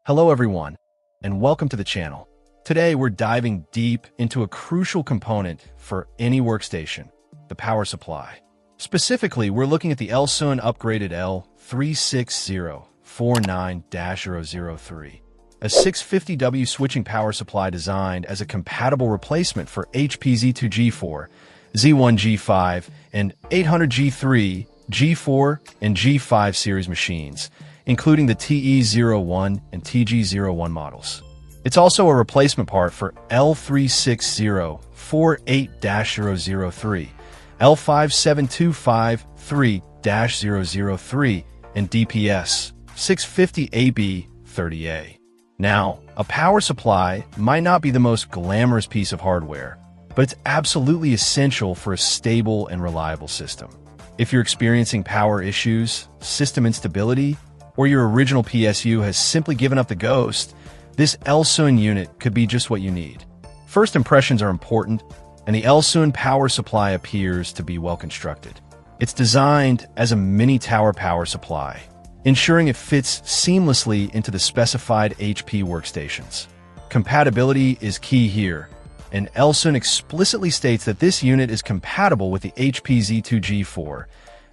Hello everyone, and welcome to the channel. Today we're diving deep into a crucial component for any workstation, the power supply. Specifically, we're looking at the LXun upgraded L36049-003, a 650W switching power supply designed as a compatible replacement for HP Z2G4, Z1 G5, and 800G3, G4, and G5 series machines, including the TE01 and TG01 models. It's also a replacement part for L36048-003, L57253-003, and DPS-650AB-30A. Now, a power supply might not be the most glamorous piece of hardware, but it's absolutely essential for a stable and reliable system. If you're experiencing power issues, system instability, or your original PSU has simply given up the ghost, this LXun unit could be just what you need. First impressions are important, and the LXun power supply appears to be well constructed. It's designed as a mini tower power supply, ensuring it fits seamlessly into the specified HP workstations. Compatibility is key here, and LXun explicitly states that this unit is compatible with the HP Z2G4,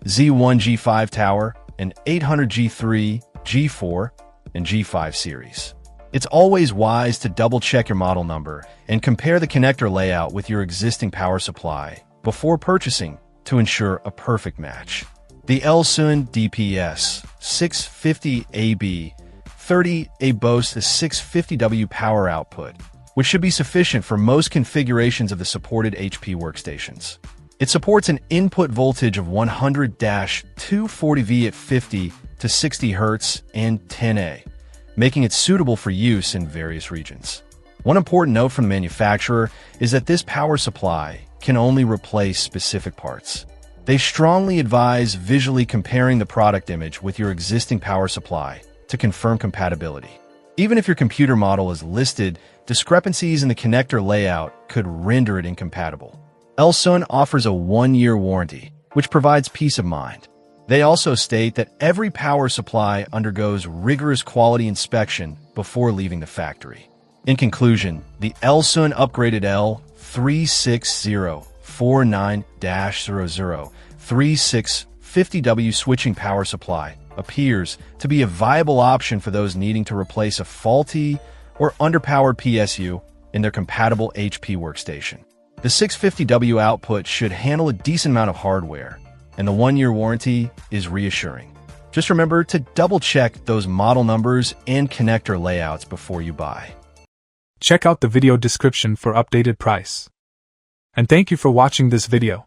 Z1 G5 tower, and 800G3, G4, and G5 series. It's always wise to double-check your model number and compare the connector layout with your existing power supply before purchasing to ensure a perfect match. The LXun DPS-650AB-30A boasts a 650W power output, which should be sufficient for most configurations of the supported HP workstations. It supports an input voltage of 100-240V at 50 to 60 Hz and 10A, making it suitable for use in various regions. One important note from the manufacturer is that this power supply can only replace specific parts. They strongly advise visually comparing the product image with your existing power supply to confirm compatibility. Even if your computer model is listed, discrepancies in the connector layout could render it incompatible. LXun offers a 1-year warranty, which provides peace of mind. They also state that every power supply undergoes rigorous quality inspection before leaving the factory. In conclusion, the LXun upgraded L36049-00 3650W switching power supply appears to be a viable option for those needing to replace a faulty or underpowered PSU in their compatible HP workstation. The 650W output should handle a decent amount of hardware, and the 1-year warranty is reassuring. Just remember to double-check those model numbers and connector layouts before you buy. Check out the video description for updated price. And thank you for watching this video.